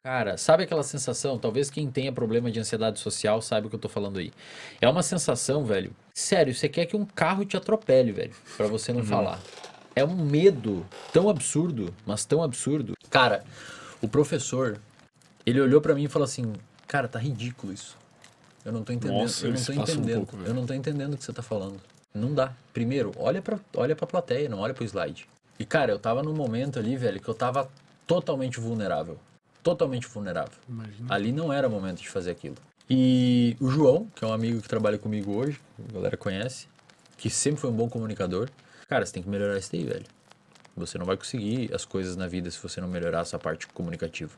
Cara, sabe aquela sensação? Talvez quem tenha problema de ansiedade social saiba o que eu tô falando aí. É uma sensação, velho. Sério, você quer que um carro te atropele, velho, pra você não Uhum. falar. É um medo tão absurdo, mas tão absurdo. Cara, o professor, ele olhou pra mim e falou assim: "Cara, tá ridículo isso. Eu não tô entendendo, Nossa, eu ele não se tô passa um entendendo. pouco, Eu velho. não tô entendendo o que você tá falando. Não dá. Primeiro, olha pra plateia, não olha pro slide." E cara, eu tava num momento ali, velho, que eu tava totalmente vulnerável. Totalmente vulnerável. Imagina. Ali não era momento de fazer aquilo. E o João, que é um amigo que trabalha comigo hoje, a galera conhece, que sempre foi um bom comunicador. Cara, você tem que melhorar isso daí, velho. Você não vai conseguir as coisas na vida se você não melhorar essa parte comunicativa.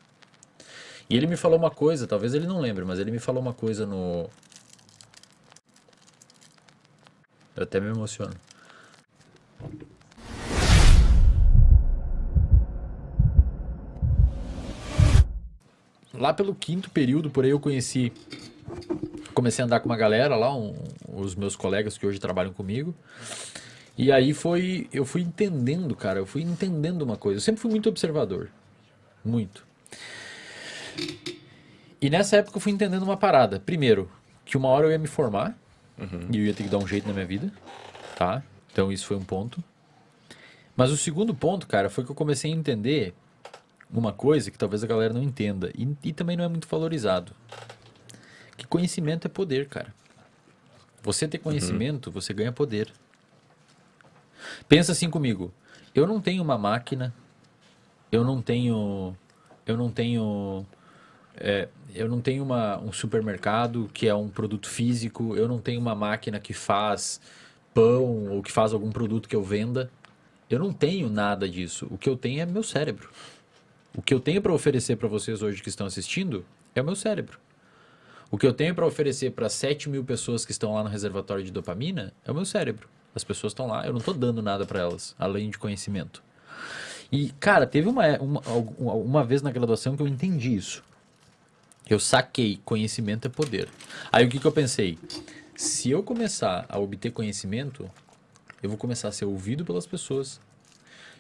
E ele me falou uma coisa, talvez ele não lembre, mas ele me falou uma coisa no. Eu até me emociono. Lá pelo quinto período, por aí eu conheci. Comecei a andar com uma galera lá, os meus colegas que hoje trabalham comigo. E aí eu fui entendendo, cara, eu fui entendendo uma coisa. Eu sempre fui muito observador, muito. E nessa época eu fui entendendo uma parada. Primeiro, que uma hora eu ia me formar Uhum. e eu ia ter que dar um jeito na minha vida, tá? Então isso foi um ponto. Mas o segundo ponto, cara, foi que eu comecei a entender uma coisa que talvez a galera não entenda e também não é muito valorizado. Que conhecimento é poder, cara. Você ter Uhum. conhecimento, você ganha poder. Pensa assim comigo. Eu não tenho uma máquina, eu não tenho, eu não tenho, eu não tenho um supermercado que é um produto físico, eu não tenho uma máquina que faz pão ou que faz algum produto que eu venda. Eu não tenho nada disso. O que eu tenho é meu cérebro. O que eu tenho para oferecer para vocês hoje que estão assistindo é o meu cérebro. O que eu tenho para oferecer para 7.000 pessoas que estão lá no reservatório de dopamina é o meu cérebro. As pessoas estão lá, eu não estou dando nada para elas, além de conhecimento. E, cara, teve uma vez na graduação que eu entendi isso. Eu saquei, conhecimento é poder. Aí o que eu pensei? Se eu começar a obter conhecimento, eu vou começar a ser ouvido pelas pessoas.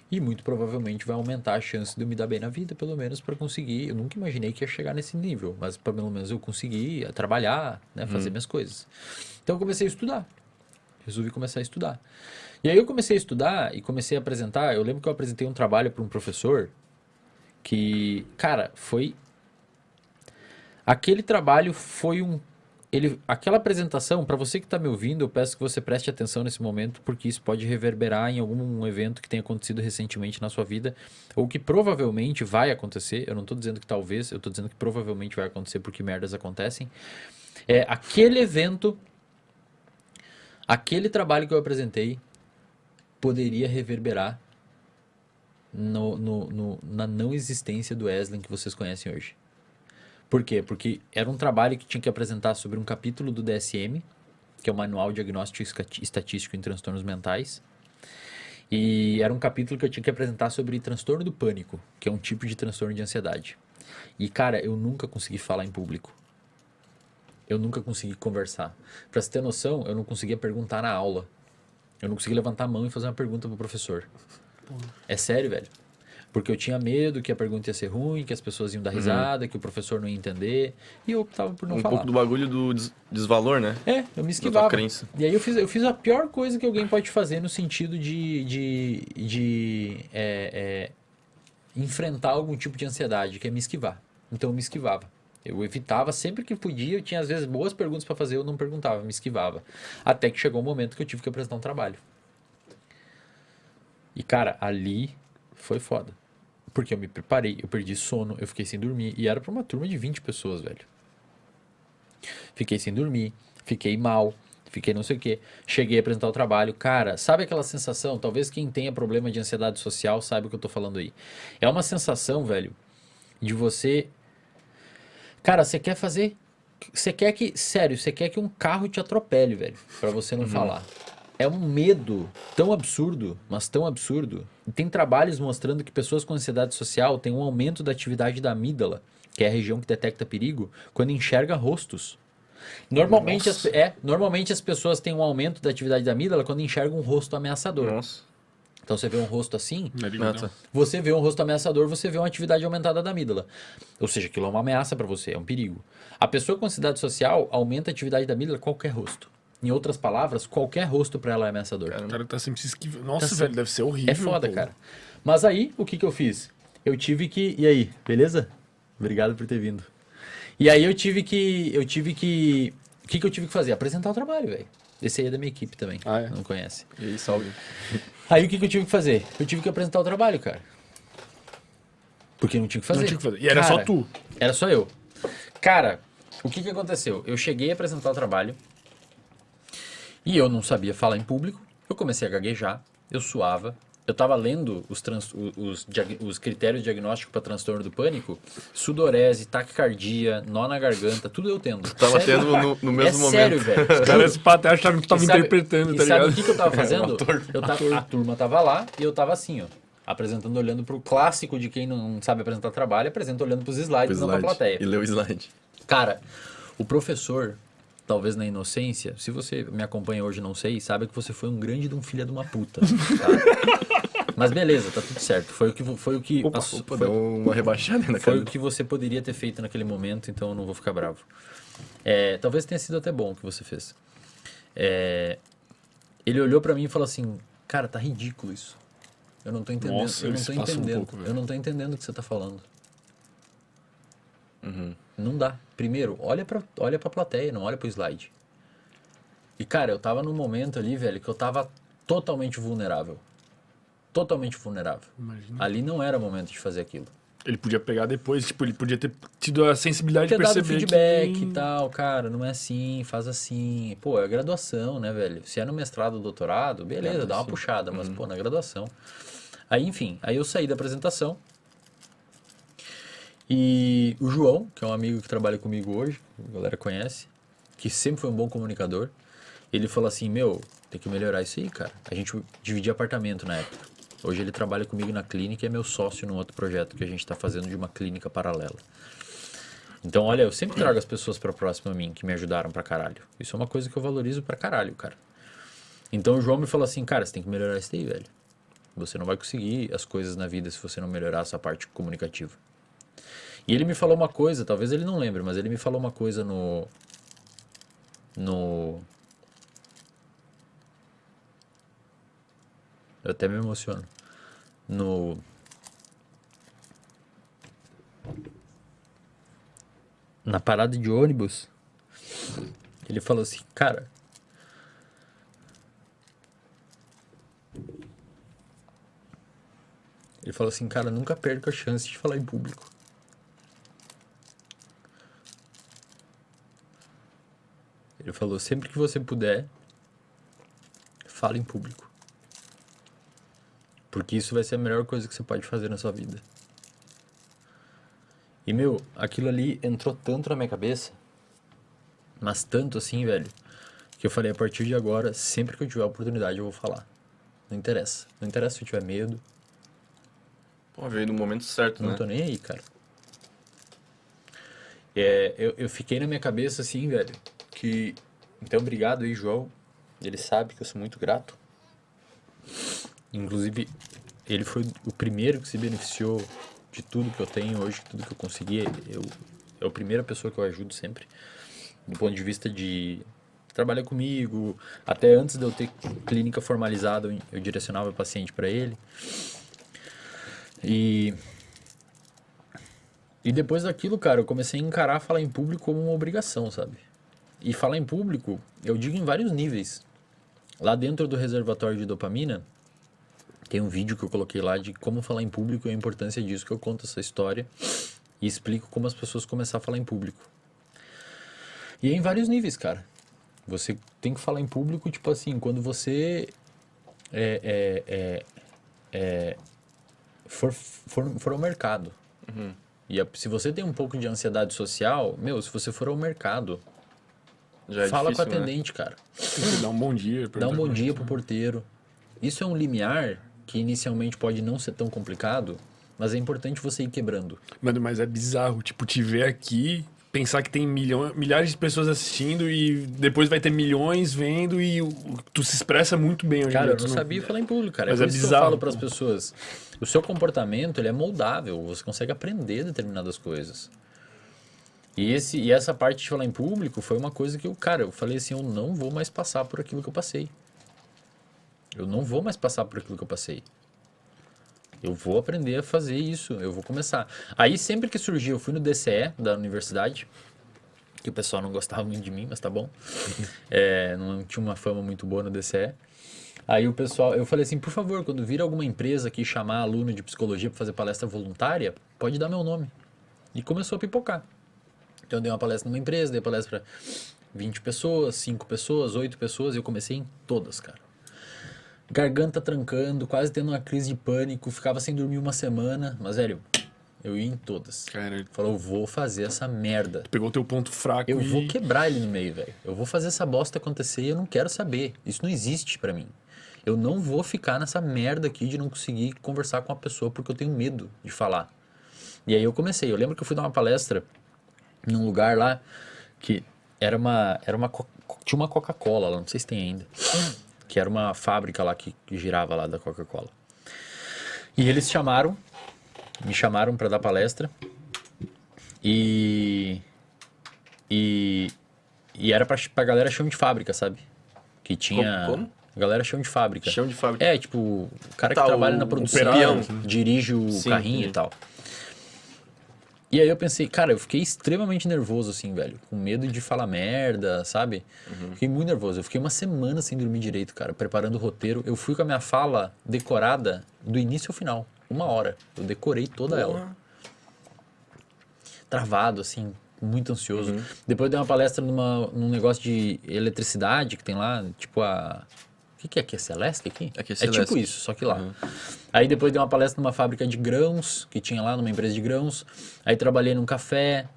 E muito provavelmente vai aumentar a chance de eu me dar bem na vida, pelo menos para conseguir. Eu nunca imaginei que ia chegar nesse nível, mas pelo menos eu consegui trabalhar, né, fazer Uhum. minhas coisas. Então eu comecei a estudar. Resolvi começar a estudar. E aí eu comecei a estudar e comecei a apresentar. Eu lembro que eu apresentei um trabalho para um professor que, cara, foi. Aquele trabalho foi um. Aquela apresentação, para você que está me ouvindo, eu peço que você preste atenção nesse momento, porque isso pode reverberar em algum evento que tenha acontecido recentemente na sua vida, ou que provavelmente vai acontecer. Eu não estou dizendo que talvez, eu estou dizendo que provavelmente vai acontecer porque merdas acontecem. É aquele evento, aquele trabalho que eu apresentei, poderia reverberar na não existência do Wesley que vocês conhecem hoje. Por quê? Porque era um trabalho que tinha que apresentar sobre um capítulo do DSM, que é o Manual Diagnóstico Estatístico em Transtornos Mentais. E era um capítulo que eu tinha que apresentar sobre transtorno do pânico, que é um tipo de transtorno de ansiedade. E, cara, eu nunca consegui falar em público. Eu nunca consegui conversar. Pra você ter noção, eu não conseguia perguntar na aula. Eu não conseguia levantar a mão e fazer uma pergunta pro professor. Pô. É sério, velho. Porque eu tinha medo que a pergunta ia ser ruim, que as pessoas iam dar Uhum. risada, que o professor não ia entender. E eu optava por não Um pouco falar. do bagulho do desvalor, né? É, eu me Da tua esquivava. crença. E aí eu fiz a pior coisa que alguém pode fazer no sentido enfrentar algum tipo de ansiedade, que é me esquivar. Então eu me esquivava. Eu evitava sempre que podia, eu tinha às vezes boas perguntas para fazer, eu não perguntava, eu me esquivava. Até que chegou um momento que eu tive que apresentar um trabalho. E cara, ali foi foda. Porque eu me preparei, eu perdi sono, eu fiquei sem dormir. E era pra uma turma de 20 pessoas, velho. Fiquei sem dormir, fiquei mal, fiquei não sei o quê. Cheguei a apresentar o trabalho. Cara, sabe aquela sensação? Talvez quem tenha problema de ansiedade social saiba o que eu tô falando aí. É uma sensação, velho, de você. Cara, você quer fazer. Você quer que. Sério, você quer que um carro te atropele, velho. Pra você não Uhum. falar. É um medo tão absurdo, mas tão absurdo. E tem trabalhos mostrando que pessoas com ansiedade social têm um aumento da atividade da amígdala, que é a região que detecta perigo, quando enxerga rostos. Nossa. Normalmente as pessoas têm um aumento da atividade da amígdala quando enxergam um rosto ameaçador. Nossa. Então você vê um rosto assim, Ah, tá. você vê um rosto ameaçador, você vê uma atividade aumentada da amígdala. Ou seja, aquilo é uma ameaça para você, é um perigo. A pessoa com ansiedade social aumenta a atividade da amígdala qualquer rosto. Em outras palavras, qualquer rosto para ela é ameaçador. O cara tá sempre se esquivando. Nossa, Tá velho, deve ser horrível. É foda, pô. cara. Mas aí, o que que eu fiz? Eu tive que... E aí, beleza? Obrigado por ter vindo. E aí eu tive que... O que que eu tive que fazer? Apresentar o trabalho, velho. Esse aí é da minha equipe também. Ah, é? Não conhece. E aí, salve. Aí o que que eu tive que fazer? Eu tive que apresentar o trabalho, cara. Porque não tinha que fazer. Não tinha que fazer. E era só Cara, tu. Era só eu. Cara, o que que aconteceu? Eu cheguei a apresentar o trabalho e eu não sabia falar em público. Eu comecei a gaguejar, eu suava. Eu tava lendo os critérios diagnósticos para transtorno do pânico. Sudorese, taquicardia, nó na garganta, tudo eu tendo. Tava Sério? tendo no mesmo É momento. sério, velho. Parece paté, achava que tu tava E sabe- interpretando, tá e sabe ligado? o que que eu tava fazendo? ator. A turma tava lá e eu tava assim, ó. Apresentando, olhando pro clássico de quem não sabe apresentar trabalho, apresenta olhando pros slides, não pra plateia. E leu o slide. Cara, o professor, talvez na inocência, se você me acompanha hoje, não sei, sabe que você foi um grande de um filho de uma puta. Tá? Mas beleza, tá tudo certo. Foi o que Opa, deu uma rebaixada na foi cara. o que você poderia ter feito naquele momento, então eu não vou ficar bravo. Talvez tenha sido até bom o que você fez. Ele olhou pra mim e falou assim, cara, tá ridículo isso. Eu não tô entendendo. Nossa, eu não isso tô passa um entendendo. pouco, velho. Eu não tô entendendo o que você tá falando. Uhum. Não dá. Primeiro, olha pra plateia, não olha pro slide. E, cara, eu tava num momento ali, velho, que eu tava totalmente vulnerável. Totalmente vulnerável. Imagina. Ali não era momento de fazer aquilo. Ele podia pegar depois, tipo, ele podia ter tido a sensibilidade de Ter dado perceber feedback que... e tal, cara, não é assim, faz assim. Pô, é graduação, né, velho? Se é no mestrado ou doutorado, beleza, dá uma puxada, mas, pô, na graduação. Aí, enfim, aí eu saí da apresentação e o João, que é um amigo que trabalha comigo hoje, a galera conhece, que sempre foi um bom comunicador, ele falou assim, meu, tem que melhorar isso aí, cara. A gente dividia apartamento na época. Hoje ele trabalha comigo na clínica e é meu sócio num outro projeto que a gente está fazendo de uma clínica paralela. Então, olha, eu sempre trago as pessoas pra próxima a mim, que me ajudaram pra caralho. Isso é uma coisa que eu valorizo pra caralho, cara. Então o João me falou assim, cara, você tem que melhorar isso daí, velho. Você não vai conseguir as coisas na vida se você não melhorar essa parte comunicativa. E ele me falou uma coisa, talvez ele não lembre, mas ele me falou uma coisa eu até me emociono. Na parada de ônibus, ele falou assim, cara, nunca perca a chance de falar em público. Ele falou, sempre que você puder, fala em público. Porque isso vai ser a melhor coisa que você pode fazer na sua vida. E, meu, aquilo ali entrou tanto na minha cabeça, mas tanto assim, velho, que eu falei, a partir de agora, sempre que eu tiver a oportunidade, eu vou falar. Não interessa. Não interessa se eu tiver medo. Pô, veio no momento certo, Não né? tô nem aí, cara. Eu fiquei na minha cabeça assim, velho, que... Então, obrigado aí, João. Ele sabe que eu sou muito grato. Inclusive, ele foi o primeiro que se beneficiou de tudo que eu tenho hoje, tudo que eu consegui. É a primeira pessoa que eu ajudo sempre. Do ponto de vista de trabalhar comigo. Até antes de eu ter clínica formalizada, eu direcionava paciente para ele. E depois daquilo, cara, eu comecei a encarar falar em público como uma obrigação, sabe? E falar em público, eu digo em vários níveis. Lá dentro do reservatório de dopamina, tem um vídeo que eu coloquei lá de como falar em público e a importância disso, que eu conto essa história e explico como as pessoas começam a falar em público. E é em vários níveis, cara. Você tem que falar em público, tipo assim, quando você for ao mercado. Uhum. E se você tem um pouco de ansiedade social, meu, se você for ao mercado, Já é fala difícil, com o atendente, cara. Dá um bom dia. Dá um bom pergunta dia como pro porteiro. Isso é um limiar que inicialmente pode não ser tão complicado, mas é importante você ir quebrando. Mano, mas é bizarro. Tipo, te ver aqui pensar que tem milhares de pessoas assistindo e depois vai ter milhões vendo e tu se expressa muito bem hoje em Cara, dia. eu não sabia falar em público, cara. Mas É é por isso que eu bizarro, falo para as pô. pessoas. O seu comportamento, ele é moldável. Você consegue aprender determinadas coisas. E essa parte de falar em público foi uma coisa que eu falei assim, eu não vou mais passar por aquilo que eu passei. Eu não vou mais passar por aquilo que eu passei. Eu vou aprender a fazer isso, eu vou começar. Aí sempre que surgiu, eu fui no DCE da universidade, que o pessoal não gostava muito de mim, mas tá bom. Não tinha uma fama muito boa no DCE. Aí o pessoal, eu falei assim, por favor, quando vir alguma empresa aqui chamar aluno de psicologia para fazer palestra voluntária, pode dar meu nome. E começou a pipocar. Então eu dei uma palestra numa empresa, dei palestra para 20 pessoas, 5 pessoas, 8 pessoas, e eu comecei em todas, cara. Garganta trancando, quase tendo uma crise de pânico, ficava sem dormir uma semana, mas velho, eu ia em todas. Cara, Falou, eu vou fazer essa merda. pegou o teu ponto fraco Eu e... vou quebrar ele no meio, velho. Eu vou fazer essa bosta acontecer e eu não quero saber. Isso não existe pra mim. Eu não vou ficar nessa merda aqui de não conseguir conversar com a pessoa porque eu tenho medo de falar. E aí eu comecei. Eu lembro que eu fui dar uma palestra num lugar lá que tinha uma Coca-Cola lá, não sei se tem ainda. Que era uma fábrica lá que girava lá da Coca-Cola. E eles me chamaram para dar palestra e era pra galera chão de fábrica, sabe? Que tinha... Como? Galera chão de fábrica. Chão de fábrica. É, tipo, o cara Tá, que trabalha o na produção, peão, dirige o Sim, carrinho entendi. e tal. E aí eu pensei, cara, eu fiquei extremamente nervoso, assim, velho. Com medo de falar merda, sabe? Fiquei muito nervoso. Eu fiquei uma semana sem dormir direito, cara, preparando o roteiro. Eu fui com a minha fala decorada do início ao final. 1 hora. Eu decorei toda ela. Travado, assim, muito ansioso. Depois eu dei uma palestra num negócio de eletricidade que tem lá, tipo a... O que é aqui? É Celeste aqui? Aqui é É tipo Celeste. isso, só que lá. Aí depois dei uma palestra numa fábrica de grãos, que tinha lá, numa empresa de grãos. Aí trabalhei num café,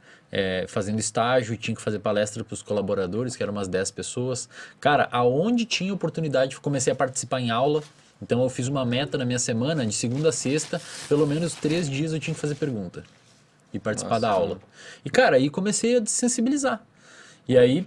fazendo estágio, e tinha que fazer palestra para os colaboradores, que eram umas 10 pessoas. Cara, aonde tinha oportunidade, comecei a participar em aula. Então eu fiz uma meta na minha semana, de segunda a sexta, pelo menos 3 dias eu tinha que fazer pergunta. E participar da aula. E cara, aí comecei a desensibilizar. E aí,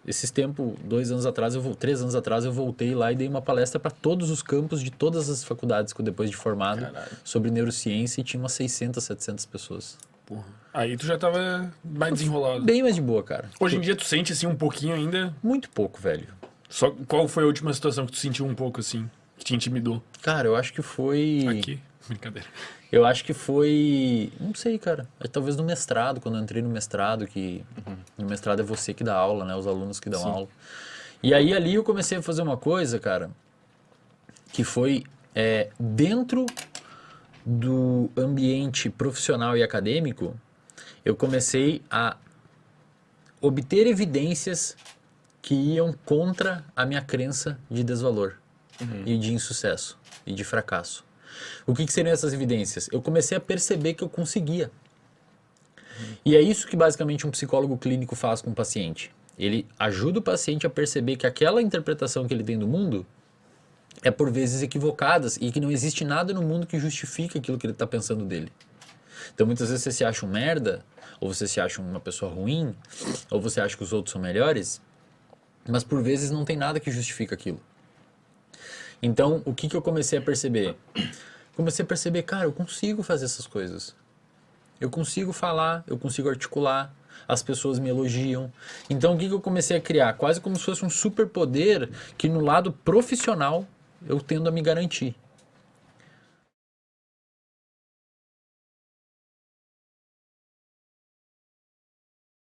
esses tempos, 3 anos atrás, eu voltei lá e dei uma palestra para todos os campos de todas as faculdades que eu depois de formado, sobre neurociência, e tinha umas 600, 700 pessoas. Porra. Aí tu já tava mais desenrolado. Bem mais de boa, cara. Hoje em dia tu sente assim um pouquinho ainda? Muito pouco, velho. Só qual foi a última situação que tu sentiu um pouco assim, que te intimidou? Cara, eu acho que foi... Aqui. Brincadeira. Eu acho que foi... Não sei, cara. Talvez no mestrado, quando eu entrei no mestrado, que... No mestrado é você que dá aula, né? Os alunos que dão aula. E aí, ali eu comecei a fazer uma coisa, cara, que foi dentro do ambiente profissional e acadêmico, eu comecei a obter evidências que iam contra a minha crença de desvalor e de insucesso e de fracasso. O que seriam essas evidências? Eu comecei a perceber que eu conseguia. E é isso que basicamente um psicólogo clínico faz com o paciente. Ele ajuda o paciente a perceber que aquela interpretação que ele tem do mundo é por vezes equivocadas e que não existe nada no mundo que justifique aquilo que ele está pensando dele. Então muitas vezes você se acha um merda, ou você se acha uma pessoa ruim, ou você acha que os outros são melhores, mas por vezes não tem nada que justifique aquilo. Então, o que eu comecei a perceber? Comecei a perceber, cara, eu consigo fazer essas coisas. Eu consigo falar, eu consigo articular, as pessoas me elogiam. Então, o que eu comecei a criar? Quase como se fosse um superpoder que no lado profissional eu tendo a me garantir.